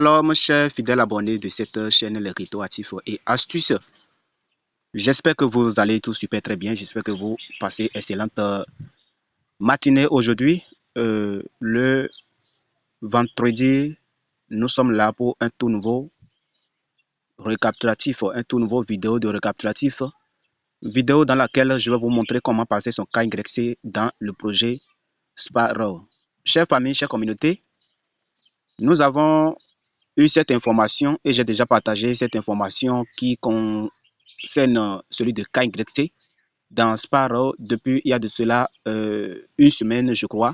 Alors, mon cher fidèle abonné de cette chaîne Les Rito Actifs et Astuces, j'espère que vous allez tous super très bien. J'espère que vous passez excellente matinée aujourd'hui. Le vendredi, nous sommes là pour un tout nouveau récapitulatif, un tout nouveau vidéo de récapitulatif. Vidéo dans laquelle je vais vous montrer comment passer son KYC dans le projet Sparrow. Chers familles, chère communauté, nous avons eu cette information et j'ai déjà partagé cette information qui concerne celui de KYC dans Sparrow depuis il y a de cela une semaine, je crois,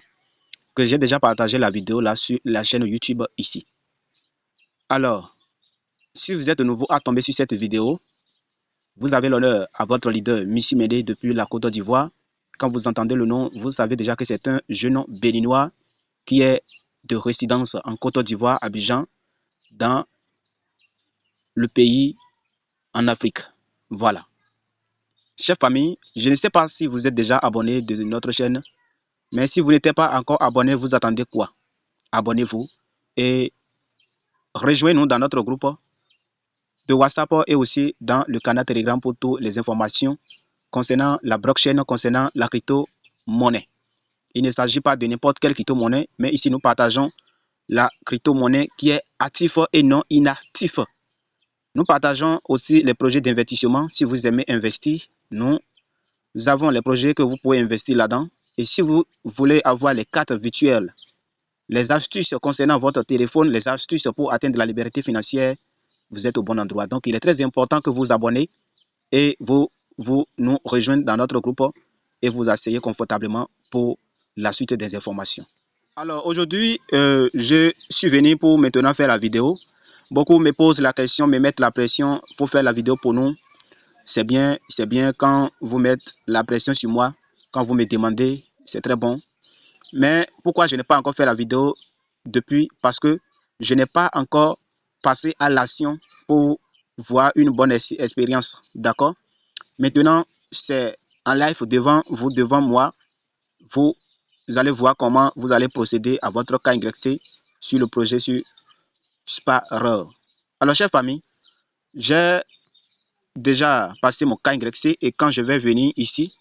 que j'ai déjà partagé la vidéo là sur la chaîne YouTube ici. Alors, si vous êtes de nouveau à tomber sur cette vidéo, vous avez l'honneur à votre leader Missy Médé depuis la Côte d'Ivoire. Quand vous entendez le nom, vous savez déjà que c'est un jeune béninois qui est de résidence en Côte d'Ivoire, Abidjan, dans le pays en Afrique. Voilà. Chers famille, je ne sais pas si vous êtes déjà abonné de notre chaîne, mais si vous n'êtes pas encore abonné, vous attendez quoi? Abonnez-vous et rejoignez-nous dans notre groupe de WhatsApp et aussi dans le canal Telegram pour toutes les informations concernant la blockchain, concernant la crypto-monnaie. Il ne s'agit pas de n'importe quelle crypto-monnaie, mais ici nous partageons la crypto-monnaie qui est active et non inactive. Nous partageons aussi les projets d'investissement. Si vous aimez investir, nous avons les projets que vous pouvez investir là-dedans. Et si vous voulez avoir les cartes virtuelles, les astuces concernant votre téléphone, les astuces pour atteindre la liberté financière, vous êtes au bon endroit. Donc, il est très important que vous vous abonnez et vous nous rejoignez dans notre groupe et vous asseyez confortablement pour la suite des informations. Alors, aujourd'hui, je suis venu pour maintenant faire la vidéo. Beaucoup me posent la question, me mettent la pression, il faut faire la vidéo pour nous. C'est bien quand vous mettez la pression sur moi, quand vous me demandez, c'est très bon. Mais pourquoi je n'ai pas encore fait la vidéo depuis? Parce que je n'ai pas encore passé à l'action pour voir une bonne expérience. D'accord? Maintenant, c'est en live devant vous, devant moi. Vous allez voir comment vous allez procéder à votre KYC sur le projet sur Sparrow. Alors, chers famille, j'ai déjà passé mon KYC et quand je vais venir ici,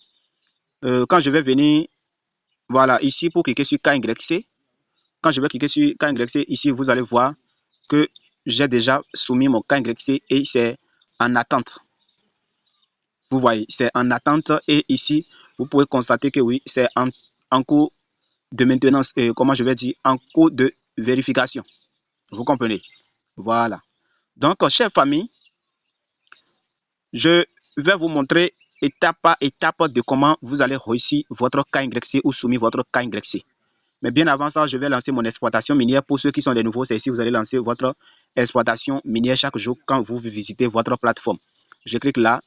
voilà, ici pour cliquer sur KYC, quand je vais cliquer sur KYC, ici, vous allez voir que j'ai déjà soumis mon KYC et c'est en attente. Vous voyez, c'est en attente et ici, vous pouvez constater que oui, c'est en cours de maintenance, comment je vais dire, en cours de vérification. Vous comprenez? Voilà. Donc, chère famille, je vais vous montrer étape par étape de comment vous allez réussir votre KYC ou soumettre votre KYC. Mais bien avant ça, je vais lancer mon exploitation minière. Pour ceux qui sont des nouveaux, c'est ici vous allez lancer votre exploitation minière chaque jour quand vous visitez votre plateforme. Je clique là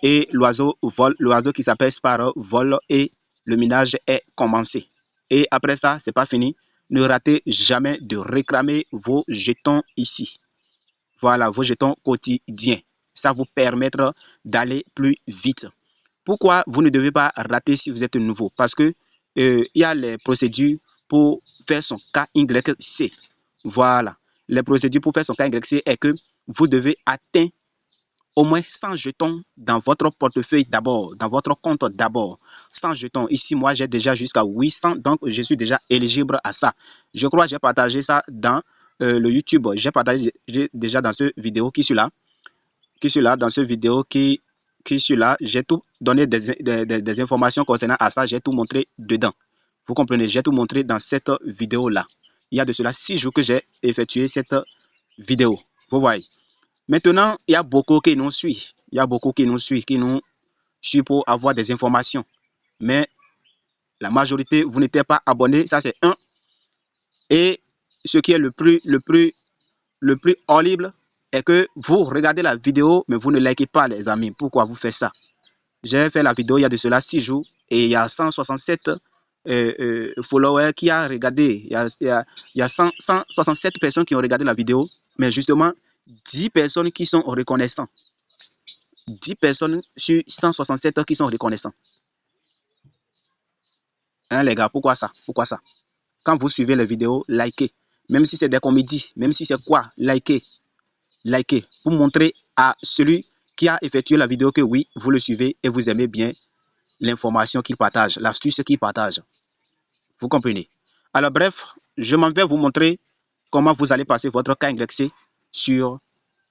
et l'oiseau vole, l'oiseau qui s'appelle Sparrow vole et le minage est commencé. Et après ça, c'est pas fini. Ne ratez jamais de réclamer vos jetons ici. Voilà, vos jetons quotidiens. Ça vous permettra d'aller plus vite. Pourquoi vous ne devez pas rater si vous êtes nouveau? Parce que il y a les procédures pour faire son KYC. Voilà. Les procédures pour faire son KYC est que vous devez atteindre au moins 100 jetons dans votre portefeuille d'abord, dans votre compte d'abord. 100 jetons. Ici, moi, j'ai déjà jusqu'à 800, donc je suis déjà éligible à ça. Je crois que j'ai partagé ça dans le YouTube. J'ai partagé déjà dans cette vidéo qui est là, dans cette vidéo qui est là. J'ai tout donné des informations concernant à ça. J'ai tout montré dedans. Vous comprenez? J'ai tout montré dans cette vidéo-là. Il y a de cela 6 jours que j'ai effectué cette vidéo. Vous voyez? Maintenant, il y a beaucoup qui nous suivent. Il y a beaucoup qui nous suivent pour avoir des informations. Mais la majorité, vous n'êtes pas abonné. Ça, c'est un. Et ce qui est le plus horrible est que vous regardez la vidéo, mais vous ne likez pas, les amis. Pourquoi vous faites ça? J'ai fait la vidéo il y a de cela 6 jours et il y a 167 followers qui ont regardé. Il y a 167 personnes qui ont regardé la vidéo, mais justement, 10 personnes qui sont reconnaissantes. 10 personnes sur 167 qui sont reconnaissants. Hein, les gars, pourquoi ça? Pourquoi ça? Quand vous suivez les vidéos, likez. même si c'est des comédies, même si c'est quoi, likez, pour montrer à celui qui a effectué la vidéo que oui, vous le suivez et vous aimez bien l'information qu'il partage, l'astuce qu'il partage. Vous comprenez? Alors bref, je m'en vais vous montrer comment vous allez passer votre KYC sur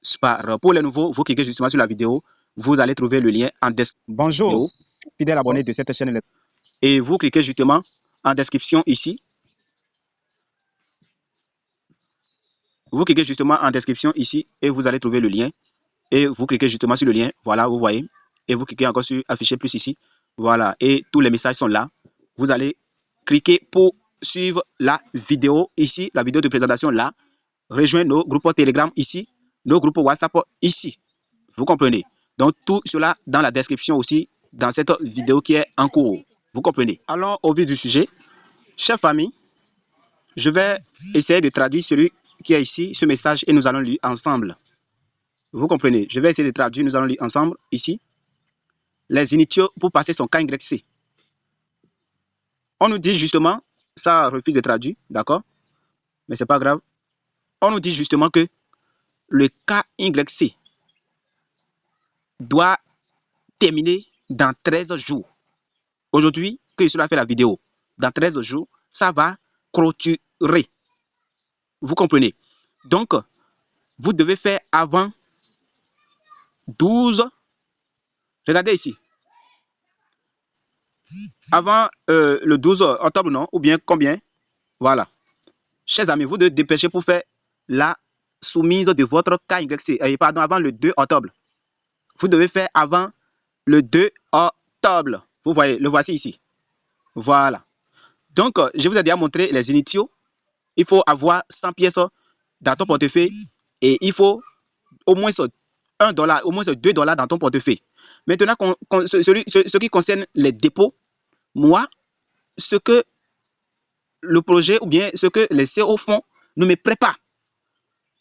Spar. Pour les nouveaux, vous cliquez justement sur la vidéo, vous allez trouver le lien en description. Bonjour, fidèle abonné de cette chaîne. Et vous cliquez justement en description ici. Vous cliquez justement en description ici et vous allez trouver le lien. Et vous cliquez justement sur le lien, voilà, vous voyez. Et vous cliquez encore sur afficher plus ici. Voilà, et tous les messages sont là. Vous allez cliquer pour suivre la vidéo ici, la vidéo de présentation là. Rejoindre nos groupes Telegram ici, nos groupes WhatsApp ici. Vous comprenez? Donc, tout cela dans la description aussi, dans cette vidéo qui est en cours. Vous comprenez? Allons au vif du sujet. Chers familles, je vais essayer de traduire celui qui est ici, ce message, et nous allons lire ensemble. Vous comprenez? Je vais essayer de traduire, nous allons lire ensemble ici. Les initiaux pour passer son KYC. On nous dit justement, ça refuse de traduire, d'accord? Mais c'est pas grave. On nous dit justement que le KYC doit terminer dans 13 jours. Aujourd'hui, que cela fait la vidéo, dans 13 jours, ça va clôturer. Vous comprenez? Donc, vous devez faire avant 12. Regardez ici. Avant le 12 octobre, non? Ou bien combien? Voilà. Chers amis, vous devez dépêcher pour faire la soumise de votre KYC. Pardon, avant le 2 octobre. Vous devez faire avant le 2 octobre. Vous voyez, le voici ici. Voilà. Donc, je vous ai déjà montré les initiaux. Il faut avoir 100 pièces dans ton portefeuille et il faut au moins $1, au moins $2 dans ton portefeuille. Maintenant, ce qui concerne les dépôts, moi, ce que le projet ou bien ce que les CO font ne me plaît pas.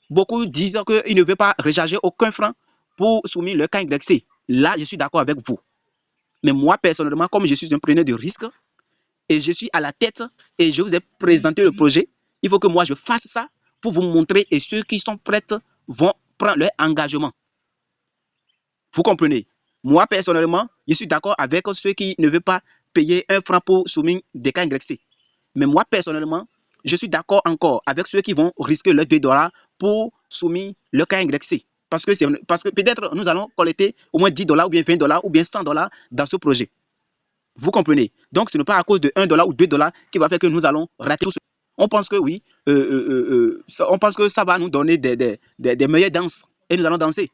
Beaucoup disent qu'ils ne veulent pas recharger aucun franc pour soumettre leur KYC. Là, je suis d'accord avec vous. Mais moi, personnellement, comme je suis un preneur de risque et je suis à la tête et je vous ai présenté le projet, il faut que moi, je fasse ça pour vous montrer et ceux qui sont prêts vont prendre leur engagement. Vous comprenez? Moi, personnellement, je suis d'accord avec ceux qui ne veulent pas payer un franc pour soumettre des KYC. Mais moi, personnellement, je suis d'accord encore avec ceux qui vont risquer leurs $2 pour soumettre le KYC. Parce que peut-être nous allons collecter au moins $10 ou bien $20 ou bien $100 dans ce projet. Vous comprenez? Donc, ce n'est pas à cause de $1 ou $2 qui va faire que nous allons rater tout ce. On pense que oui, on pense que ça va nous donner des meilleures danses et nous allons danser.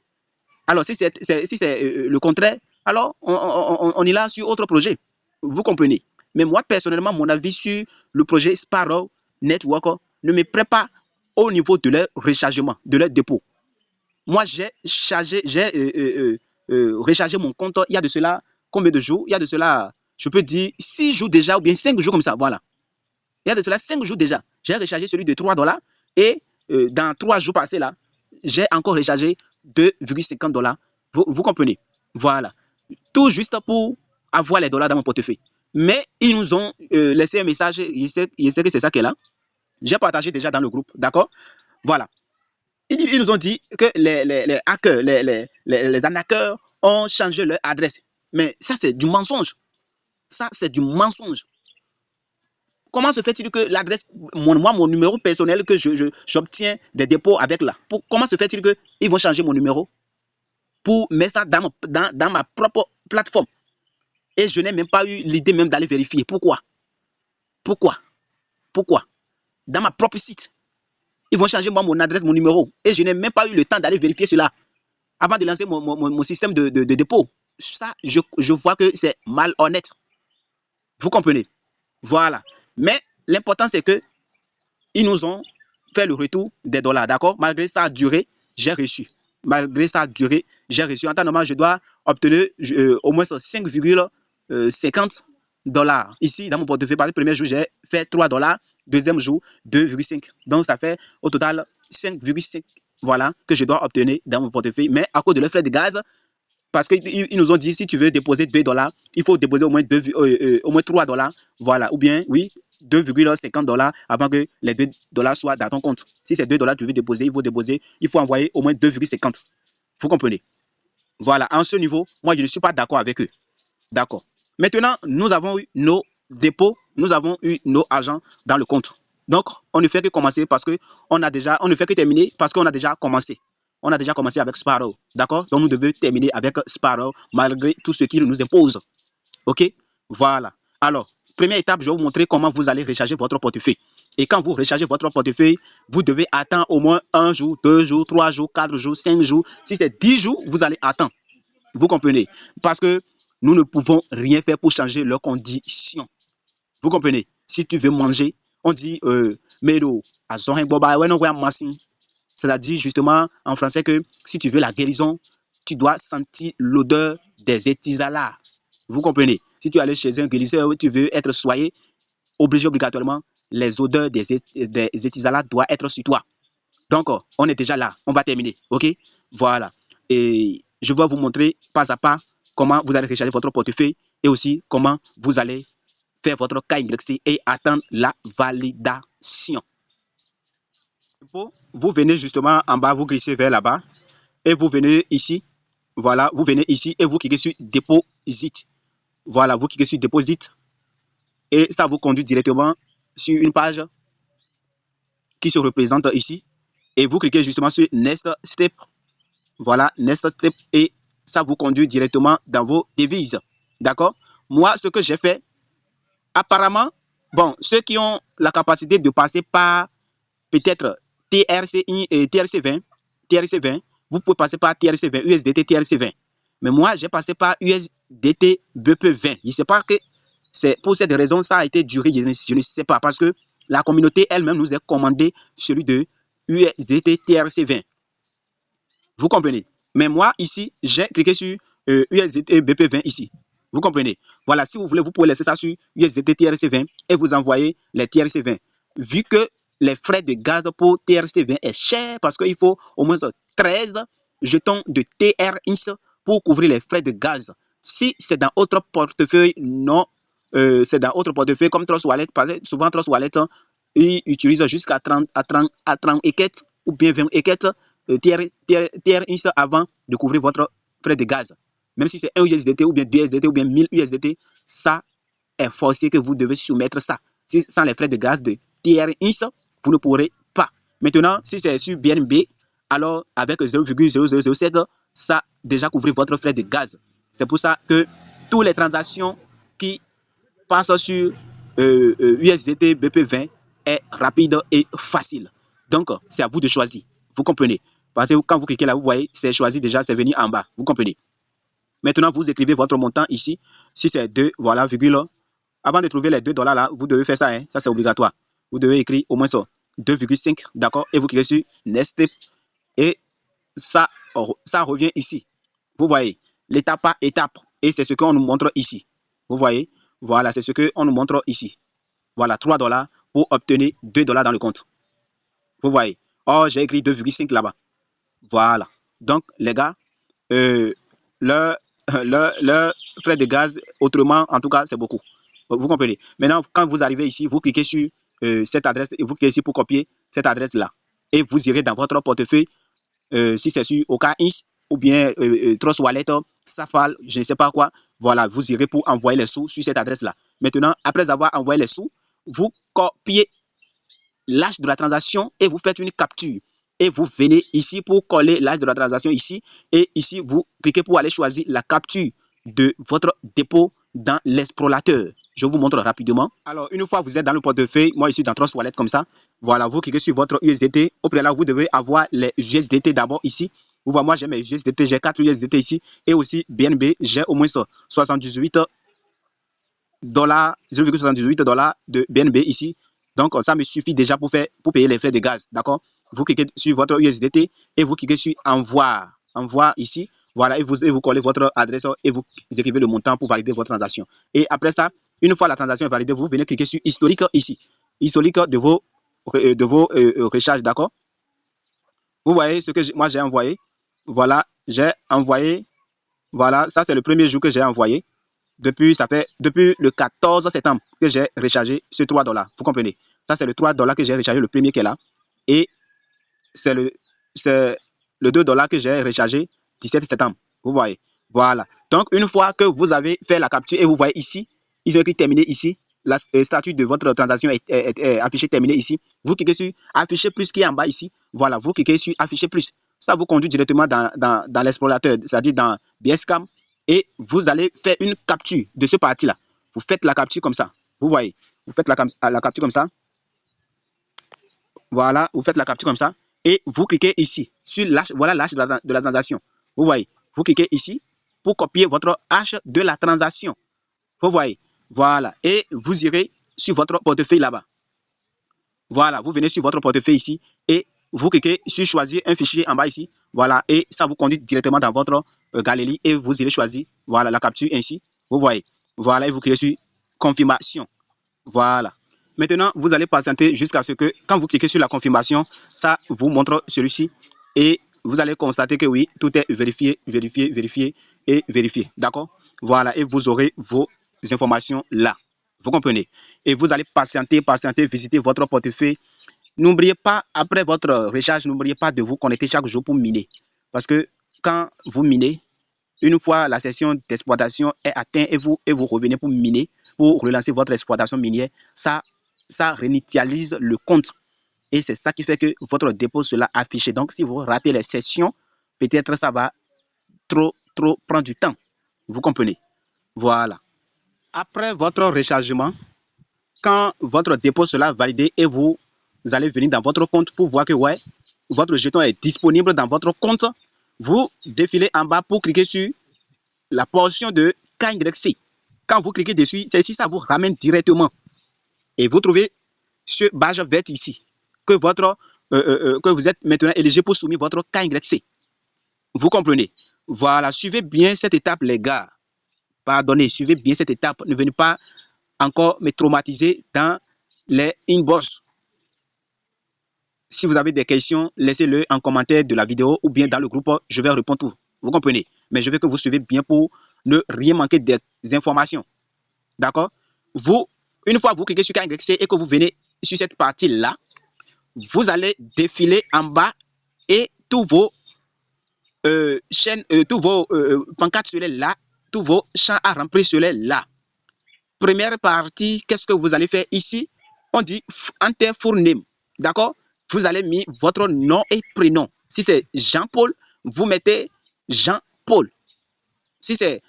Alors, si c'est le contraire, alors on est là sur autre projet. Vous comprenez? Mais moi, personnellement, mon avis sur le projet Sparrow Network ne me plaît pas au niveau de leur rechargement, de leur dépôt. Moi, j'ai rechargé mon compte il y a de cela combien de jours? Il y a de cela, je peux dire 6 jours déjà ou bien 5 jours comme ça, voilà. Il y a de cela 5 jours déjà. J'ai rechargé celui de $3 et dans 3 jours passés là, j'ai encore rechargé $2,50. Vous comprenez? Voilà. Tout juste pour avoir les dollars dans mon portefeuille. Mais ils nous ont laissé un message. Il sait que c'est ça qui est là. J'ai partagé déjà dans le groupe. D'accord? Voilà. Ils nous ont dit que les hackers, les arnaqueurs ont changé leur adresse. Mais ça, c'est du mensonge. Ça, c'est du mensonge. Comment se fait-il que l'adresse, mon numéro personnel que j'obtiens des dépôts avec là, comment se fait-il qu'ils vont changer mon numéro pour mettre ça dans ma propre plateforme? Et je n'ai même pas eu l'idée même d'aller vérifier. Pourquoi? Dans ma propre site, ils vont changer moi mon adresse, mon numéro. Et je n'ai même pas eu le temps d'aller vérifier cela avant de lancer mon système de dépôt. Ça, je vois que c'est malhonnête. Vous comprenez? Voilà. Mais l'important, c'est que ils nous ont fait le retour des dollars, d'accord? Malgré ça a duré, j'ai reçu. Malgré ça a duré, j'ai reçu. En temps normal, je dois obtenir au moins $5,50. Ici, dans mon portefeuille, par le premier jour, j'ai fait $3. Deuxième jour, 2,5. Donc, ça fait au total 5,5. Voilà, que je dois obtenir dans mon portefeuille. Mais à cause de leurs frais de gaz, parce qu'ils nous ont dit, si tu veux déposer $2, il faut déposer au moins $3. Voilà, ou bien, oui, $2,50 avant que les $2 soient dans ton compte. Si c'est $2 tu veux déposer, il faut envoyer au moins 2,50. Vous comprenez? Voilà, en ce niveau, moi je ne suis pas d'accord avec eux. D'accord. Maintenant, nous avons eu nos dépôts, nous avons eu nos agents dans le compte. Donc, on ne fait que commencer parce que on ne fait que terminer parce qu'on a déjà commencé. On a déjà commencé avec Sparrow. D'accord? Donc, nous devons terminer avec Sparrow malgré tout ce qu'il nous impose. OK? Voilà. Alors, première étape, je vais vous montrer comment vous allez recharger votre portefeuille. Et quand vous rechargez votre portefeuille, vous devez attendre au moins 1 jour, 2 jours, 3 jours, 4 jours, 5 jours. Si c'est 10 jours, vous allez attendre. Vous comprenez? Parce que nous ne pouvons rien faire pour changer leurs conditions. Vous comprenez? Si tu veux manger, on dit c'est-à-dire justement en français que si tu veux la guérison, tu dois sentir l'odeur des étisalas. Vous comprenez? Si tu allais chez un guérisseur, tu veux être soigné, obligatoirement, les odeurs des étisalas doivent être sur toi. Donc, on est déjà là. On va terminer. OK? Voilà. Et je vais vous montrer pas à pas comment vous allez recharger votre portefeuille et aussi comment vous allez faire votre KYC et attendre la validation. Vous venez justement en bas, vous glissez vers là-bas et vous venez ici. Voilà, vous venez ici et vous cliquez sur Deposit. Voilà, vous cliquez sur Deposit et ça vous conduit directement sur une page qui se représente ici. Et vous cliquez justement sur Next Step. Voilà, Next Step et ça vous conduit directement dans vos devises. D'accord? Moi, ce que j'ai fait, apparemment, bon, ceux qui ont la capacité de passer par peut-être TRC1 et TRC20, vous pouvez passer par TRC20, USDT TRC20. Mais moi, j'ai passé par USDT BP20. Je ne sais pas que c'est pour cette raison ça a été duré, je ne sais pas, parce que la communauté elle-même nous a commandé celui de USDT TRC20. Vous comprenez? Mais moi, ici, j'ai cliqué sur USDT BP20 ici. Vous comprenez? Voilà, si vous voulez, vous pouvez laisser ça sur USDT TRC20 et vous envoyer les TRC20. Vu que les frais de gaz pour TRC20 est cher parce qu'il faut au moins 13 jetons de TRX pour couvrir les frais de gaz. Si c'est dans autre portefeuille, non, c'est dans autre portefeuille comme Trust Wallet, parce que souvent Trust Wallet, ils utilisent jusqu'à 30 équettes ou bien 20 équettes TRX avant de couvrir votre frais de gaz. Même si c'est 1 USDT ou bien 2 USDT ou bien 1000 USDT, ça est forcé que vous devez soumettre ça. Si, sans les frais de gaz de TRX, vous ne pourrez pas. Maintenant, si c'est sur BNB, alors avec 0,0007, ça déjà couvrir votre frais de gaz. C'est pour ça que toutes les transactions qui passent sur USDT BP20 est rapide et facile. Donc, c'est à vous de choisir. Vous comprenez? Parce que quand vous cliquez là, vous voyez, c'est choisi déjà, c'est venu en bas. Vous comprenez? Maintenant, vous écrivez votre montant ici. Si c'est 2, voilà, virgule. Avant de trouver les $2 là, vous devez faire ça. Hein, ça, c'est obligatoire. Vous devez écrire au moins ça. 2,5, d'accord? Et vous cliquez sur Next Step. Et ça revient ici. Vous voyez, l'étape par étape. Et c'est ce qu'on nous montre ici. Vous voyez? Voilà, c'est ce qu'on nous montre ici. Voilà, $3 pour obtenir $2 dans le compte. Vous voyez? Oh, j'ai écrit 2,5 là-bas. Voilà. Donc, les gars, leur frais de gaz, autrement, en tout cas, c'est beaucoup. Vous comprenez? Maintenant, quand vous arrivez ici, vous cliquez sur cette adresse et vous cliquez ici pour copier cette adresse-là. Et vous irez dans votre portefeuille, si c'est sur OKX ou bien Trust Wallet, Safal, je ne sais pas quoi. Voilà, vous irez pour envoyer les sous sur cette adresse-là. Maintenant, après avoir envoyé les sous, vous copiez l'âge de la transaction et vous faites une capture. Et vous venez ici pour coller l'âge de la transaction ici. Et ici, vous cliquez pour aller choisir la capture de votre dépôt dans l'explorateur. Je vous montre rapidement. Alors, une fois que vous êtes dans le portefeuille, moi ici dans Trust Wallet comme ça, voilà, vous cliquez sur votre USDT. Au préalable, vous devez avoir les USDT d'abord ici. Vous voyez, moi j'ai mes USDT, j'ai 4 USDT ici. Et aussi BNB, j'ai au moins 78 $0,78 de BNB ici. Donc, ça me suffit déjà pour payer les frais de gaz. D'accord? Vous cliquez sur votre USDT et vous cliquez sur Envoi. Envoi ici. Voilà, et vous collez votre adresse et vous écrivez le montant pour valider votre transaction. Et après ça, une fois la transaction est validée, vous venez cliquer sur Historique ici. Historique de vos recharges. D'accord? Vous voyez ce que moi j'ai envoyé. Voilà, j'ai envoyé. Voilà, ça c'est le premier jour que j'ai envoyé. Depuis le 14 septembre que j'ai rechargé ce 3 $. Vous comprenez? Ça, c'est le 3 $ que j'ai rechargé, le premier qui est là. Et c'est le 2 $ que j'ai rechargé 17 septembre. Vous voyez? Voilà. Donc, une fois que vous avez fait la capture et vous voyez ici, ils ont écrit terminé ici. La statut de votre transaction est affichée terminé ici. Vous cliquez sur afficher plus qui est en bas ici. Voilà, vous cliquez sur afficher plus. Ça vous conduit directement dans l'explorateur, c'est-à-dire dans BSCAM. Et vous allez faire une capture de ce parti-là. Vous faites la capture comme ça. Vous voyez? Vous faites la capture comme ça. Voilà, vous faites la capture comme ça. Et vous cliquez ici sur l'hash. Voilà l'hash de la transaction. Vous voyez? Vous cliquez ici pour copier votre hash de la transaction. Vous voyez? Voilà. Et vous irez sur votre portefeuille là-bas. Voilà. Vous venez sur votre portefeuille ici et vous cliquez sur choisir un fichier en bas ici. Voilà. Et ça vous conduit directement dans votre galerie et vous irez choisir. Voilà la capture ainsi. Vous voyez? Voilà. Et vous cliquez sur confirmation. Voilà. Maintenant, vous allez patienter jusqu'à ce que, quand vous cliquez sur la confirmation, ça vous montre celui-ci et vous allez constater que oui, tout est vérifié, vérifié, vérifié et vérifié. D'accord? Voilà. Et vous aurez vos informations là. Vous comprenez? Et vous allez patienter, visiter votre portefeuille. N'oubliez pas, après votre recharge, n'oubliez pas de vous connecter chaque jour pour miner. Parce que quand vous minez, une fois la session d'exploitation est atteinte et vous revenez pour miner, pour relancer votre exploitation minière, ça réinitialise le compte. Et c'est ça qui fait que votre dépôt sera affiché. Donc, si vous ratez les sessions, peut-être ça va trop prendre du temps. Vous comprenez? Voilà. Après votre rechargement, quand votre dépôt sera validé et vous allez venir dans votre compte pour voir que ouais, votre jeton est disponible dans votre compte, vous défilez en bas pour cliquer sur la portion de KYC. Quand vous cliquez dessus, c'est ici, ça vous ramène directement. Et vous trouvez ce badge vert ici, que vous êtes maintenant éligible pour soumettre votre KYC. Vous comprenez? Voilà, suivez bien cette étape, les gars. Pardonnez, suivez bien cette étape. Ne venez pas encore me traumatiser dans les inbox. Si vous avez des questions, laissez-le en commentaire de la vidéo ou bien dans le groupe, je vais répondre tout. Vous comprenez? Mais je veux que vous suivez bien pour ne rien manquer des informations. D'accord? Une fois que vous cliquez sur KYC et que vous venez sur cette partie-là, vous allez défiler en bas et tous vos tous vos pancartes seraient là, tous vos champs à remplir seraient là. Première partie, qu'est-ce que vous allez faire ici? On dit enter full name. D'accord? Vous allez mettre votre nom et prénom. Si c'est Jean-Paul, vous mettez Jean-Paul. Si c'est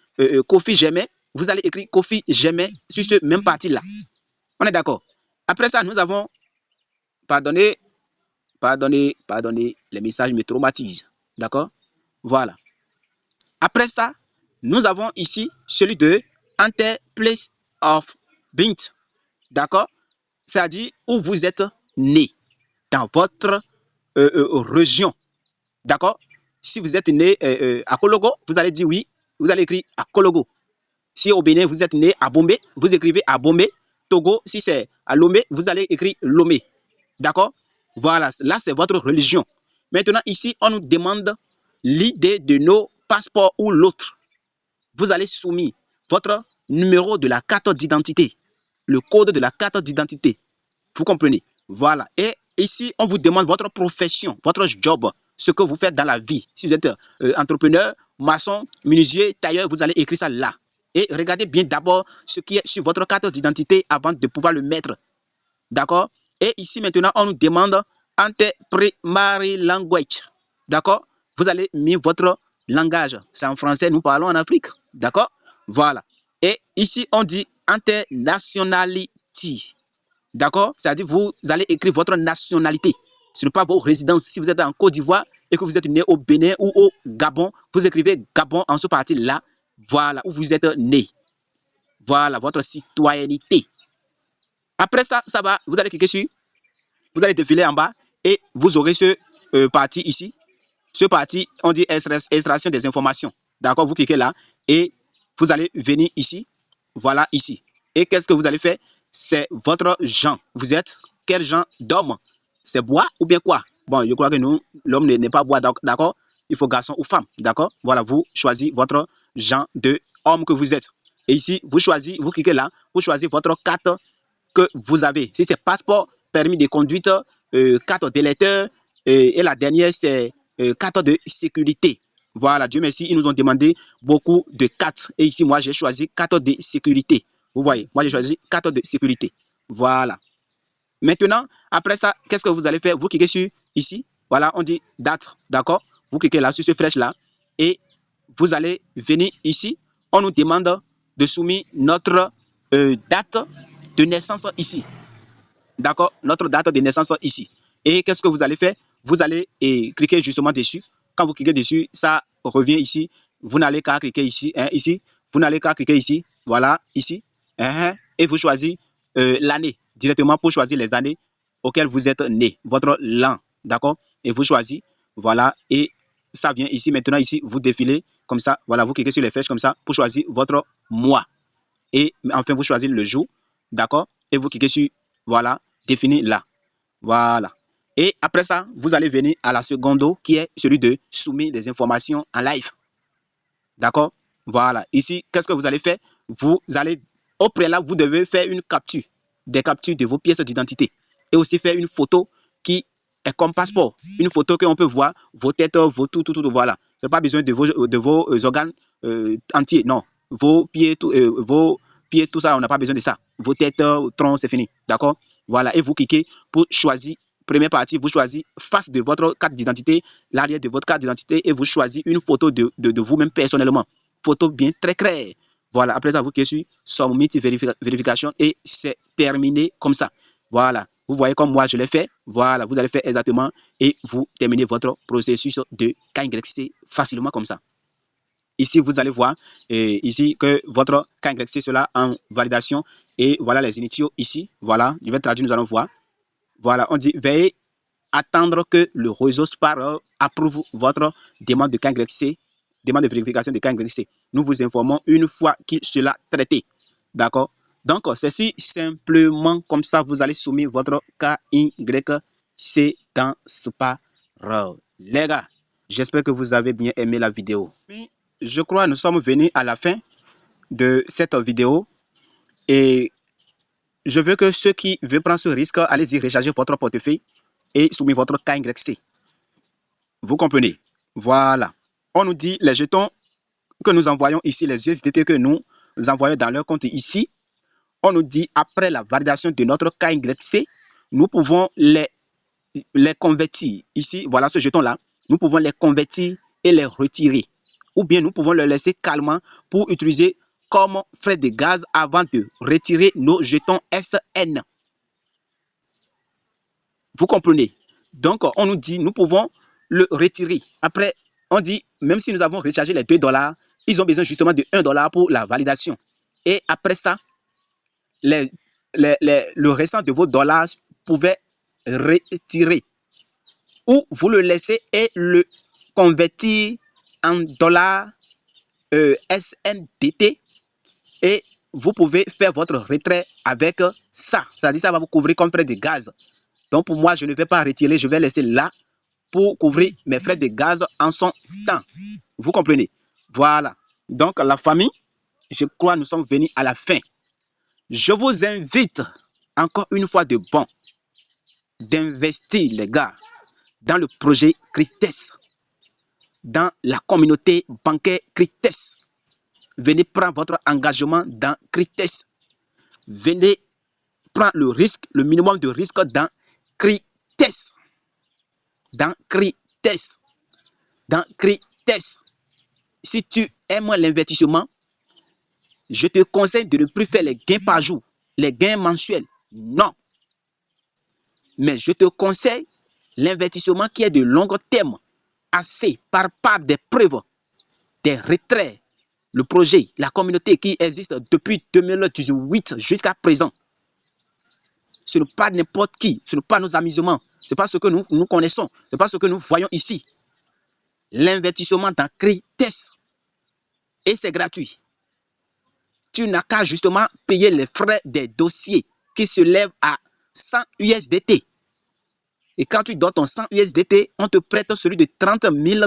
Kofi Germain, vous allez écrire Kofi Germain sur cette même partie-là. On est d'accord? Après ça, nous avons... Pardonnez, les messages me traumatisent. D'accord? Voilà. Après ça, nous avons ici celui de Enter Place of Birth. D'accord? C'est-à-dire où vous êtes né dans votre région. D'accord? Si vous êtes né à Kologo, vous allez dire oui, vous allez écrire à Kologo. Si au Bénin, vous êtes né à Bomé, vous écrivez à Bomé. Togo, si c'est à Lomé, vous allez écrire Lomé. D'accord? Voilà, là, c'est votre religion. Maintenant, ici, on nous demande l'idée de nos passeports ou l'autre. Vous allez soumettre votre numéro de la carte d'identité, le code de la carte d'identité. Vous comprenez? Voilà. Et ici, on vous demande votre profession, votre job, ce que vous faites dans la vie. Si vous êtes entrepreneur, maçon, menuisier, tailleur, vous allez écrire ça là. Et regardez bien d'abord ce qui est sur votre carte d'identité avant de pouvoir le mettre. D'accord? Et ici, maintenant, on nous demande Enter Primary Language. D'accord? Vous allez mettre votre langage. C'est en français, nous parlons en Afrique. D'accord? Voilà. Et ici, on dit Internationality. D'accord? C'est-à-dire, vous allez écrire votre nationalité. Ce n'est pas vos résidences. Si vous êtes en Côte d'Ivoire et que vous êtes né au Bénin ou au Gabon, vous écrivez Gabon en ce parti-là. Voilà, où vous êtes né. Voilà, votre citoyenneté. Après ça, ça va, vous allez cliquer sur, vous allez défiler en bas et vous aurez ce parti ici. Ce parti, on dit extraction des informations. D'accord, vous cliquez là et vous allez venir ici. Voilà, ici. Et qu'est-ce que vous allez faire? C'est votre genre. Vous êtes quel genre d'homme? C'est bois ou bien quoi? Bon, je crois que nous, l'homme n'est pas bois, d'accord? Il faut garçon ou femme, d'accord? Voilà, vous choisissez votre genre de homme que vous êtes. Et ici, vous choisissez, vous cliquez là pour choisir votre carte que vous avez. Si c'est passeport, permis de conduite, carte d'électeur, et la dernière, c'est carte de sécurité. Voilà, Dieu merci, ils nous ont demandé beaucoup de cartes. Et ici, moi, j'ai choisi carte de sécurité. Vous voyez, moi, j'ai choisi carte de sécurité. Voilà. Maintenant, après ça, qu'est-ce que vous allez faire? Vous cliquez sur ici. Voilà, on dit date. D'accord? Vous cliquez là sur ce flèche-là. Et vous allez venir ici. On nous demande de soumettre notre date de naissance ici. D'accord? Notre date de naissance ici. Et qu'est-ce que vous allez faire? Vous allez cliquer justement dessus. Quand vous cliquez dessus, ça revient ici. Vous n'allez qu'à cliquer ici, ici. Vous n'allez qu'à cliquer ici. Voilà, ici. Et vous choisissez l'année directement pour choisir les années auxquelles vous êtes né. Votre l'an. D'accord? Et vous choisissez. Voilà. Et ça vient ici. Maintenant, ici, vous défilez comme ça. Voilà, vous cliquez sur les flèches comme ça pour choisir votre mois. Et enfin, vous choisissez le jour. D'accord? Et vous cliquez sur, voilà, définir là. Voilà. Et après ça, vous allez venir à la seconde qui est celui de soumettre des informations en live. D'accord? Voilà. Ici, qu'est-ce que vous allez faire? Vous allez, au préalable, vous devez faire une capture, des captures de vos pièces d'identité. Et aussi faire une photo qui est comme passeport. Une photo qu'on peut voir, vos têtes, vos tout, voilà. Ce n'est pas besoin de vos organes entiers, non. Vos pieds, tout ça, on n'a pas besoin de ça. Vos têtes, troncs, c'est fini. D'accord? Voilà. Et vous cliquez pour choisir. Première partie, vous choisissez face de votre carte d'identité, l'arrière de votre carte d'identité et vous choisissez une photo de vous-même personnellement. Photo bien très claire. Voilà, après ça, vous cliquez sur Submit vérification et c'est terminé comme ça. Voilà, vous voyez comme moi je l'ai fait. Voilà, vous allez faire exactement et vous terminez votre processus de KYC facilement comme ça. Ici, vous allez voir ici que votre KYC sera en validation et voilà les initiaux ici. Voilà, je vais traduire, nous allons voir. Voilà, on dit veuillez attendre que le réseau SPAR approuve votre demande de KYC, demande de vérification de KYC. Nous vous informons une fois qu'il sera traité. D'accord? Donc, c'est si simplement comme ça, vous allez soumettre votre KYC dans SPAR. Les gars, j'espère que vous avez bien aimé la vidéo. Je crois que nous sommes venus à la fin de cette vidéo et je veux que ceux qui veulent prendre ce risque, allez-y recharger votre portefeuille et soumettre votre KYC. Vous comprenez? Voilà. On nous dit les jetons que nous envoyons ici, les USDT que nous envoyons dans leur compte ici. On nous dit après la validation de notre KYC, nous pouvons les convertir. Ici, voilà ce jeton-là. Nous pouvons les convertir et les retirer. Ou bien nous pouvons les laisser calmement pour utiliser comme frais de gaz avant de retirer nos jetons SN. Vous comprenez? Donc, on nous dit, nous pouvons le retirer. Après, on dit, même si nous avons rechargé les $2, ils ont besoin justement de $1 pour la validation. Et après ça, le restant de vos dollars pouvait retirer. Ou vous le laissez et le convertir en dollars SNDT et vous pouvez faire votre retrait avec ça. C'est-à-dire ça va vous couvrir comme frais de gaz. Donc pour moi, je ne vais pas retirer, je vais laisser là pour couvrir mes frais de gaz en son temps. Vous comprenez? Voilà. Donc la famille, je crois que nous sommes venus à la fin. Je vous invite encore une fois de bon d'investir les gars dans le projet Cryptes, dans la communauté bancaire Cryptes. Venez prendre votre engagement dans Cryptes. Venez prendre le risque, le minimum de risque dans Cryptes. Dans Cryptes. Dans Cryptes. Si tu aimes l'investissement, je te conseille de ne plus faire les gains par jour, les gains mensuels. Non. Mais je te conseille l'investissement qui est de long terme, assez palpable des preuves, des retraits. Le projet, la communauté qui existe depuis 2018 jusqu'à présent. Ce n'est pas n'importe qui, ce n'est pas nos amusements, ce n'est pas ce que nous connaissons, ce n'est pas ce que nous voyons ici. L'investissement dans Cryptes, et c'est gratuit. Tu n'as qu'à justement payer les frais des dossiers qui se lèvent à 100 USDT. Et quand tu donnes ton 100 USDT, on te prête celui de $30 000.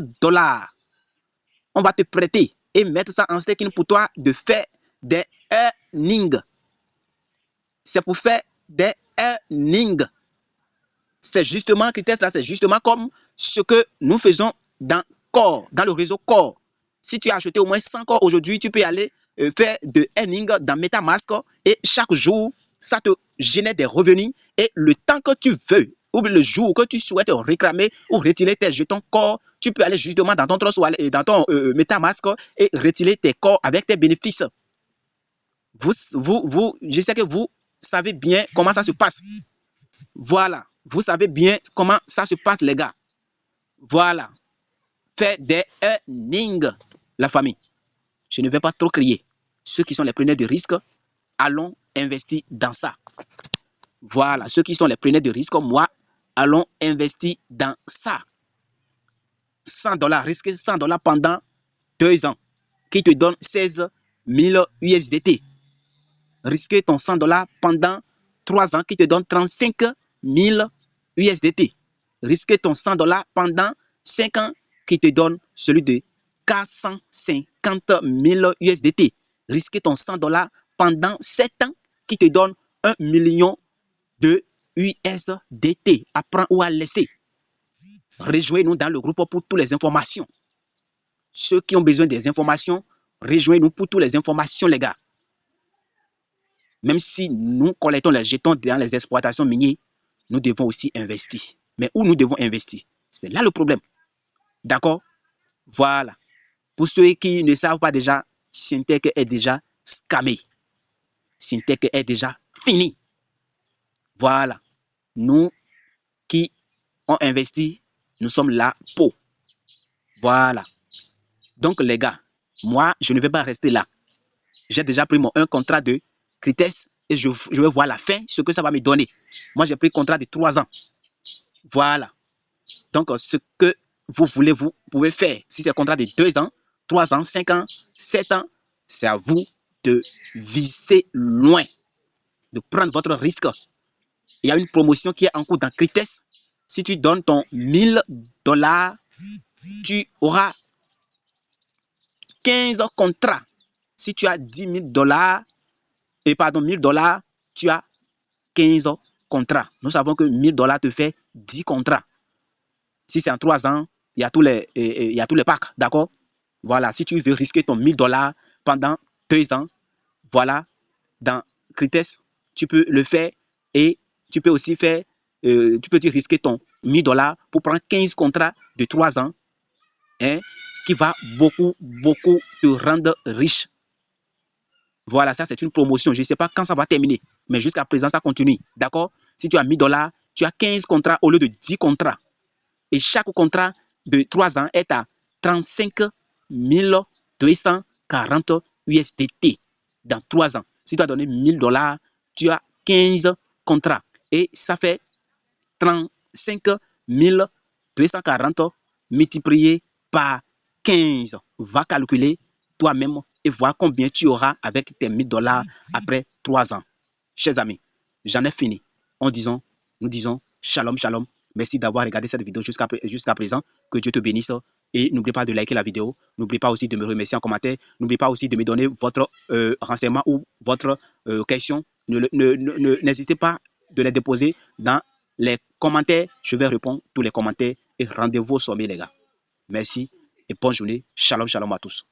On va te prêter et mettre ça en staking pour toi de faire des earnings. C'est pour faire des earnings. C'est justement, Crytex là, c'est justement comme ce que nous faisons dans Core, dans le réseau Core. Si tu as acheté au moins 100 Core aujourd'hui, tu peux aller faire de earning dans MetaMask et chaque jour, ça te génère des revenus et le temps que tu veux, ou le jour que tu souhaites réclamer ou retirer tes jetons Core, tu peux aller justement dans ton MetaMask et retirer tes Core avec tes bénéfices. Je sais que vous savez bien comment ça se passe. Voilà. Vous savez bien comment ça se passe, les gars. Voilà. Faire des earnings, la famille. Je ne vais pas trop crier. Ceux qui sont les preneurs de risques, allons investir dans ça. Voilà. Ceux qui sont les preneurs de risques, moi, allons investir dans ça. $100, risquer $100 pendant 2 ans, qui te donne 16 000 USDT. Risquer ton $100 pendant 3 ans, qui te donne 35 000 USDT. Risquer ton $100 pendant 5 ans, qui te donne celui de 450 000 USDT. Risquer ton $100 pendant 7 ans, qui te donne 1 million de USDT. À prendre ou à laisser. Rejoignez-nous dans le groupe pour toutes les informations. Ceux qui ont besoin des informations, rejoignez-nous pour toutes les informations, les gars. Même si nous collectons les jetons dans les exploitations minières, nous devons aussi investir. Mais où nous devons investir? C'est là le problème. D'accord? Voilà. Pour ceux qui ne savent pas déjà, Syntech est déjà scammé. Syntech est déjà fini. Voilà. Nous qui ont investi, nous sommes là pour. Voilà. Donc les gars, moi, je ne vais pas rester là. J'ai déjà pris un contrat de Crytex et je vais voir la fin, ce que ça va me donner. Moi, j'ai pris un contrat de 3 ans. Voilà. Donc, ce que vous voulez, vous pouvez faire. Si c'est un contrat de 2 ans, 3 ans, 5 ans, 7 ans, c'est à vous de viser loin, de prendre votre risque. Il y a une promotion qui est en cours dans Crytex. Si tu donnes ton $1000, tu auras 15 contrats. Si tu as $10 000, $1000, tu as 15 contrats. Nous savons que $1000 te fait 10 contrats. Si c'est en 3 ans, il y a tous les packs, d'accord? Voilà, si tu veux risquer ton $1000 pendant 2 ans, voilà, dans Crytex, tu peux le faire et tu peux aussi faire, tu peux risquer ton $1000 pour prendre 15 contrats de 3 ans, hein, qui va beaucoup te rendre riche. Voilà, ça c'est une promotion. Je ne sais pas quand ça va terminer, mais jusqu'à présent, ça continue. D'accord? Si tu as $1000, tu as 15 contrats au lieu de 10 contrats. Et chaque contrat de 3 ans est à 35 240 USDT dans 3 ans. Si tu as donné $1000, tu as 15 contrats. Et ça fait 35 240 multiplié par 15. Va calculer toi-même et voir combien tu auras avec tes $1000 après 3 ans. Chers amis, j'en ai fini. Nous disons shalom, shalom. Merci d'avoir regardé cette vidéo jusqu'à présent. Que Dieu te bénisse. Et n'oubliez pas de liker la vidéo. N'oubliez pas aussi de me remercier en commentaire. N'oubliez pas aussi de me donner votre renseignement ou votre question. N'hésitez pas de les déposer dans les commentaires. Je vais répondre tous les commentaires. Et rendez-vous au sommet, les gars. Merci et bonne journée. Shalom, shalom à tous.